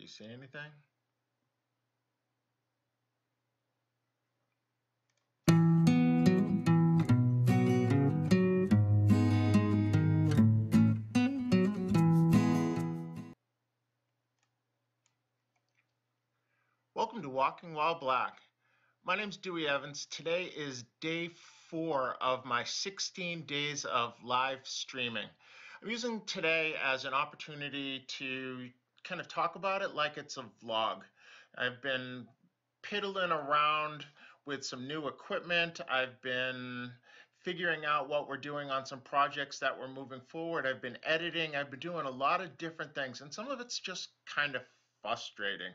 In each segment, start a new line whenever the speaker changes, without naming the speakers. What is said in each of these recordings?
see anything? Welcome to Walking While Black. My name's Dewey Evans. Today is day 4 of my 16 days of live streaming. I'm using today as an opportunity to kind of talk about it like it's a vlog. I've been piddling around with some new equipment. I've been figuring out what we're doing on some projects that we're moving forward. I've been editing. I've been doing a lot of different things, and some of it's just kind of frustrating.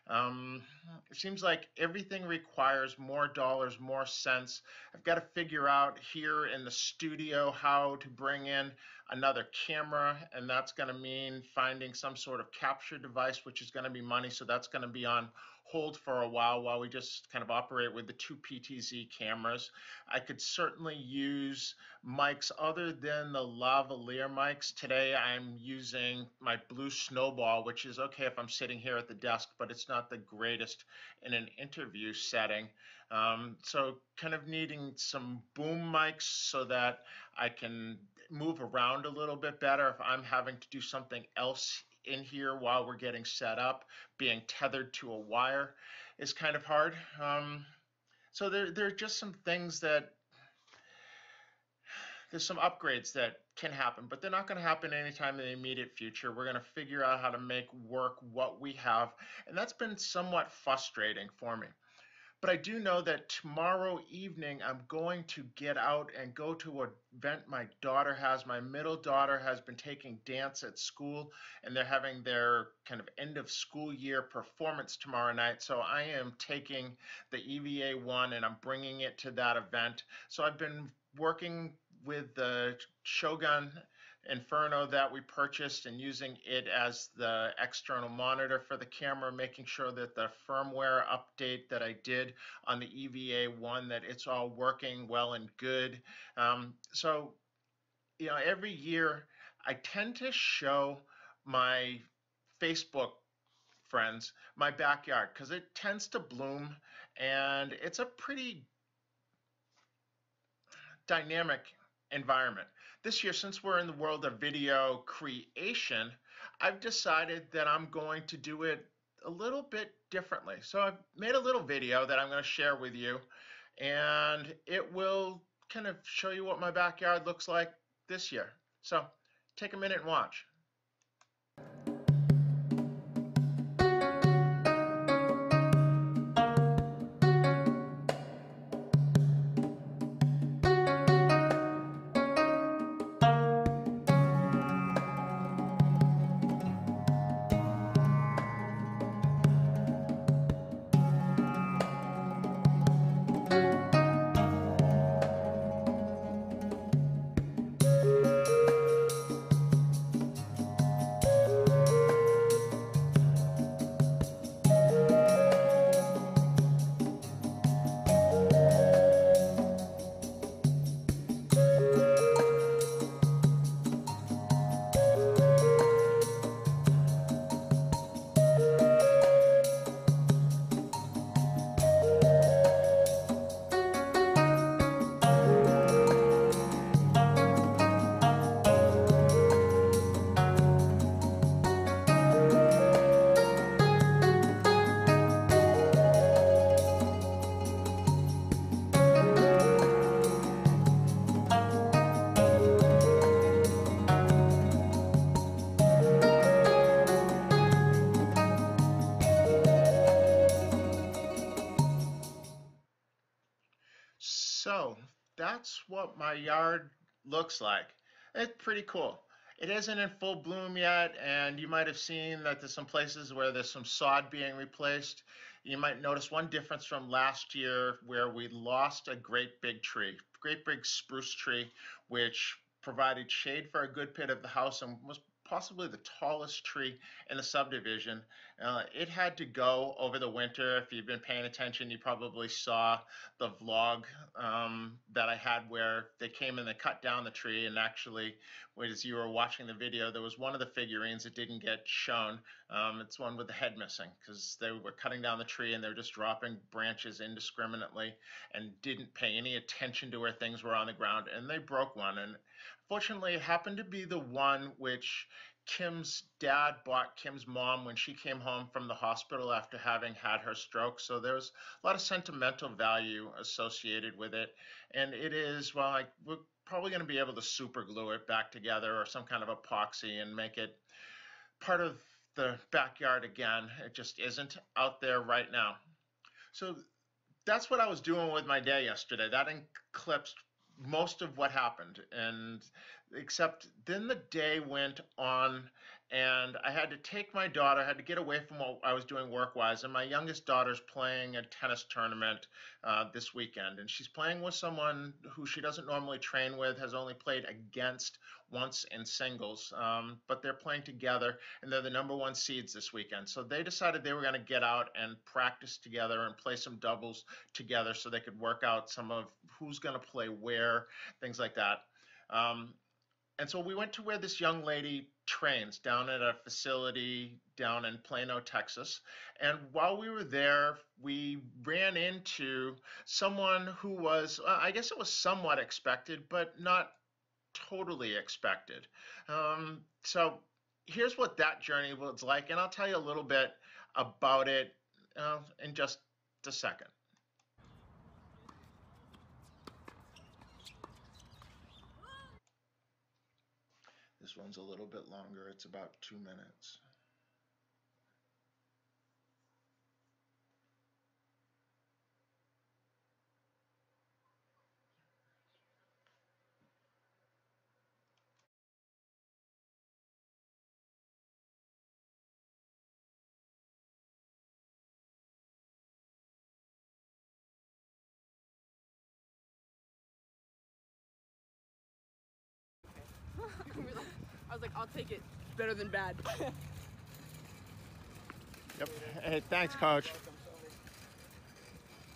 Um, it seems like everything requires more dollars, more cents. I've got to figure out here in the studio how to bring in another camera, and that's going to mean finding some sort of capture device, which is going to be money. So that's going to be on hold for a while we just kind of operate with the two PTZ cameras. I could certainly use mics other than the lavalier mics. Today I'm using my Blue Snowball, which is okay if I'm sitting here at the desk, but it's not the greatest in an interview setting. So kind of needing some boom mics so that I can move around a little bit better if I'm having to do something else in here while we're getting set up. Being tethered to a wire is kind of hard. So there are just some things that there's some upgrades that can happen, but they're not going to happen anytime in the immediate future. We're going to figure out how to make work what we have, and that's been somewhat frustrating for me. But I do know that tomorrow evening I'm going to get out and go to an event my daughter has. My middle daughter has been taking dance at school, and they're having their kind of end of school year performance tomorrow night. So I am taking the EVA 1 and I'm bringing it to that event. So I've been working with the Shogun Inferno that we purchased and using it as the external monitor for the camera, making sure that the firmware update that I did on the EVA 1, that it's all working well and good. So, every year I tend to show my Facebook friends my backyard because it tends to bloom and it's a pretty dynamic environment. This year, since we're in the world of video creation, I've decided that I'm going to do it a little bit differently. So I've made a little video that I'm going to share with you, and it will kind of show you what my backyard looks like this year. So take a minute and watch. So that's what my yard looks like. It's pretty cool. It isn't in full bloom yet, and you might have seen that there's some places where there's some sod being replaced. You might notice one difference from last year where we lost a great big tree, great big spruce tree, which provided shade for a good bit of the house and was possibly the tallest tree in the subdivision. It had to go over the winter. If you've been paying attention, you probably saw the vlog that I had where they came and they cut down the tree. And actually, as you were watching the video, there was one of the figurines that didn't get shown. It's one with the head missing because they were cutting down the tree and they were just dropping branches indiscriminately and didn't pay any attention to where things were on the ground. And they broke one. And fortunately, it happened to be the one which Kim's dad bought Kim's mom when she came home from the hospital after having had her stroke. So there's a lot of sentimental value associated with it. And it is, well, we're probably going to be able to super glue it back together or some kind of epoxy and make it part of the backyard again. It just isn't out there right now. So that's what I was doing with my day yesterday. That eclipsed most of what happened, and except then the day went on and I had to take my daughter, I had to get away from what I was doing work wise, and my youngest daughter's playing a tennis tournament this weekend, and she's playing with someone who she doesn't normally train with, has only played against once in singles, but they're playing together and they're the #1 seeds this weekend. So they decided they were going to get out and practice together and play some doubles together so they could work out some of who's going to play where, things like that. And so we went to where this young lady trains down at a facility down in Plano, Texas. And while we were there, we ran into someone who was, I guess it was somewhat expected, but not totally expected. So here's what that journey was like, and I'll tell you a little bit about it in just a second. This one's a little bit longer. It's about 2 minutes.
I was like, I'll take it. Better than bad.
Yep. Hey, thanks, Coach.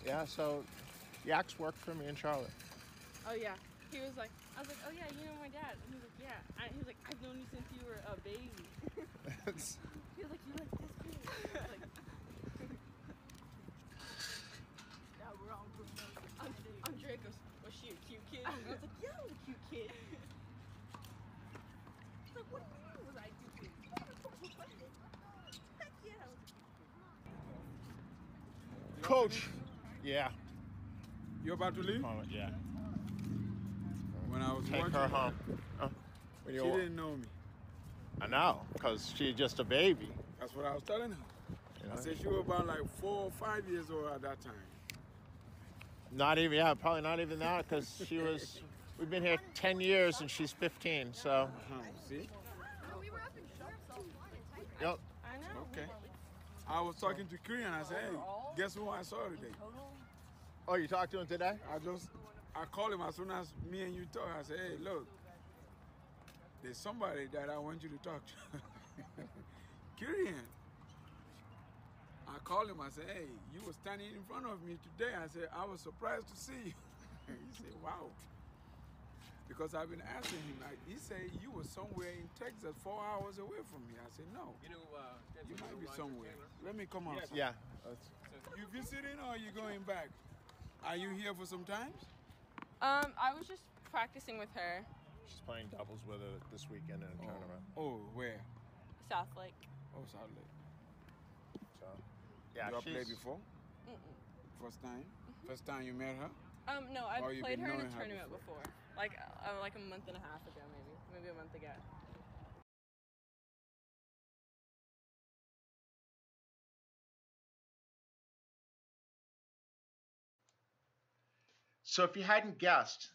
Yeah, so Yaks worked for me in Charlotte.
Oh yeah. He was like, I was like, oh yeah, you know my dad. And he was like, yeah. He was like, I've known you since you were a baby. He was like, you like this kid. Like, yeah, we're all good. Andrea goes, was she a cute kid? And I was like, yeah, I was a cute kid. He's like, what do you mean was I cute? Heck yeah, I was a cute kid.
Coach. Yeah.
You're about to leave?
Yeah.
When I was
Take
watching
her home.
she didn't know me.
I know, because she's just a baby.
That's what I was telling her.
You know?
I said she was about like 4 or 5 years old at that time.
Not even, yeah, probably not even that, because we've been here 10 years and she's 15, so.
See?
We were up in Sharpsville.
Yep.
I know.
Okay. I was talking to Korean. I said, hey, guess who I saw today?
Oh, you talked to him today?
I called him as soon as me and you talk. I said, hey, look, there's somebody that I want you to talk to. Korean. I called him. I said, hey, you were standing in front of me today. I said, I was surprised to see you. He said, wow. Because I've been asking him. He said, you were somewhere in Texas 4 hours away from me. I said, no. You might be somewhere. Let me come out.
Yeah.
You visiting or are you going back? Are you here for some time?
I was just practicing with her.
She's playing doubles with her this weekend in a tournament.
Oh, where?
South Lake.
Oh, South Lake.
So, yeah,
You have
she's
played before? First time? First time you met her?
No, I've
Or you've
played
been
her in a
knowing her
tournament before. Like a month and a half ago, maybe a month ago.
So if you hadn't guessed,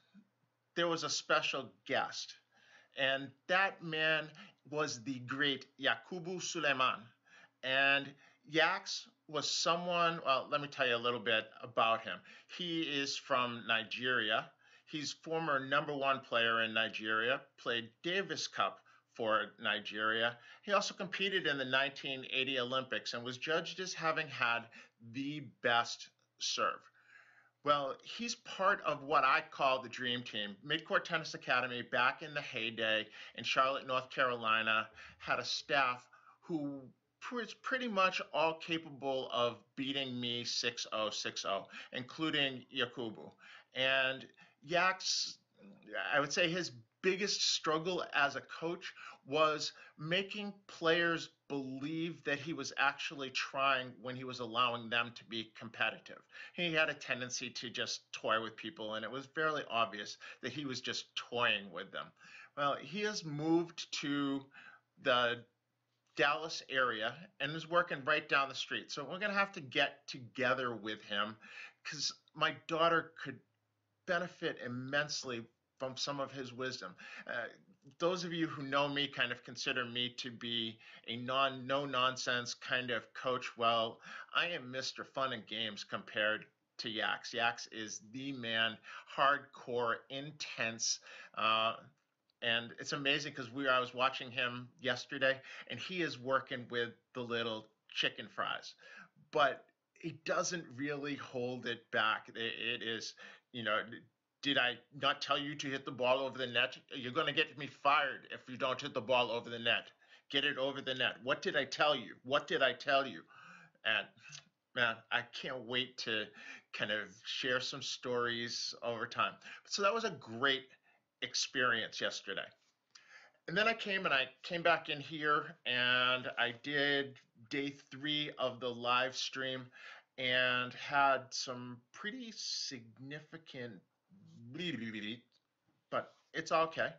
there was a special guest. And that man was the great Yakubu Suleiman. And Yaks was someone, well, let me tell you a little bit about him. He is from Nigeria. He's former #1 player in Nigeria, played Davis Cup for Nigeria. He also competed in the 1980 Olympics and was judged as having had the best serve. Well, he's part of what I call the dream team. Midcourt Tennis Academy, back in the heyday in Charlotte, North Carolina, had a staff who was pretty much all capable of beating me 6-0, 6-0, including Yakubu. And Yak's, I would say his biggest struggle as a coach was making players believe that he was actually trying when he was allowing them to be competitive. He had a tendency to just toy with people, and it was fairly obvious that he was just toying with them. Well, he has moved to the Dallas area and is working right down the street. So we're going to have to get together with him because my daughter could benefit immensely from some of his wisdom. Those of you who know me kind of consider me to be a no-nonsense kind of coach. Well, I am Mr. Fun and Games compared to Yaks. Yaks is the man, hardcore, intense, and it's amazing because I was watching him yesterday, and he is working with the little chicken fries, but he doesn't really hold it back. It is, you know, did I not tell you to hit the ball over the net? You're going to get me fired if you don't hit the ball over the net. Get it over the net. What did I tell you? What did I tell you? And man, I can't wait to kind of share some stories over time. So that was a great experience yesterday. And then I came back in here and I did day 3 of the live stream and had some pretty significant, but it's okay.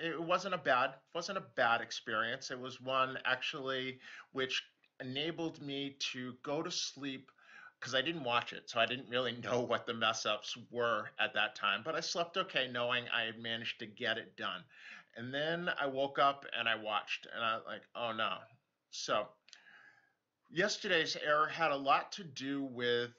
It wasn't a bad experience. It was one actually which enabled me to go to sleep because I didn't watch it, so I didn't really know what the mess ups were at that time. But I slept okay, knowing I had managed to get it done. And then I woke up and I watched, and I was like, oh no. So yesterday's error had a lot to do with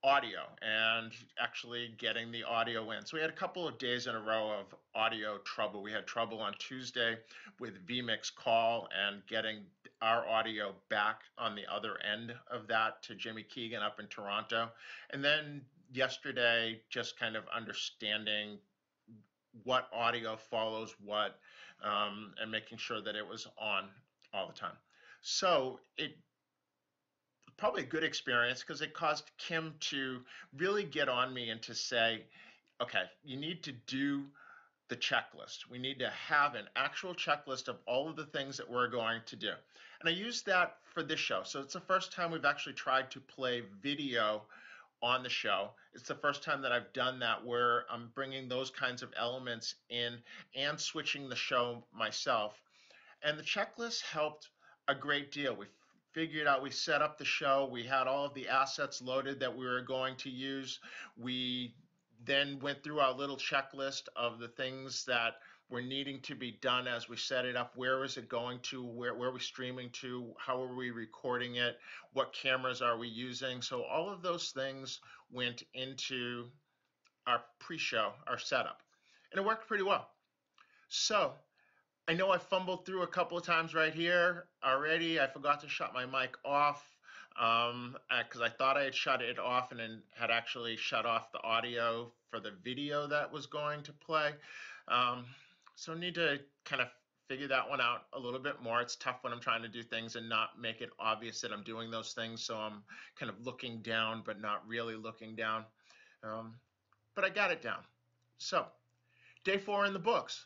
audio and actually getting the audio in. So we had a couple of days in a row of audio trouble. We had trouble on Tuesday with vMix Call and getting our audio back on the other end of that to Jimmy Keegan up in Toronto. And then yesterday, just kind of understanding what audio follows what, and making sure that it was on all the time. So it probably a good experience because it caused Kim to really get on me and to say, okay, you need to do the checklist. We need to have an actual checklist of all of the things that we're going to do. And I used that for this show. So it's the first time we've actually tried to play video on the show. It's the first time that I've done that where I'm bringing those kinds of elements in and switching the show myself. And the checklist helped a great deal. We figured out, we set up the show, we had all of the assets loaded that we were going to use. We then went through our little checklist of the things that were needing to be done as we set it up. Where is it going to? Where are we streaming to? How are we recording it? What cameras are we using? So all of those things went into our pre-show, our setup, and it worked pretty well. So I know I fumbled through a couple of times right here already. I forgot to shut my mic off because I thought I had shut it off and then had actually shut off the audio for the video that was going to play. So I need to kind of figure that one out a little bit more. It's tough when I'm trying to do things and not make it obvious that I'm doing those things. So I'm kind of looking down, but not really looking down. But I got it down. So day 4 in the books.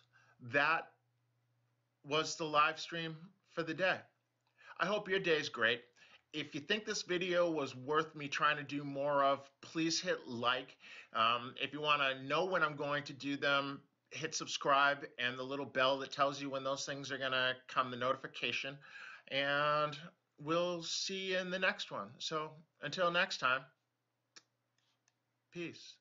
That was the live stream for the day. I hope your day is great. If you think this video was worth me trying to do more of, please hit like. If you want to know when I'm going to do them, hit subscribe and the little bell that tells you when those things are going to come, the notification. And we'll see you in the next one. So until next time, peace.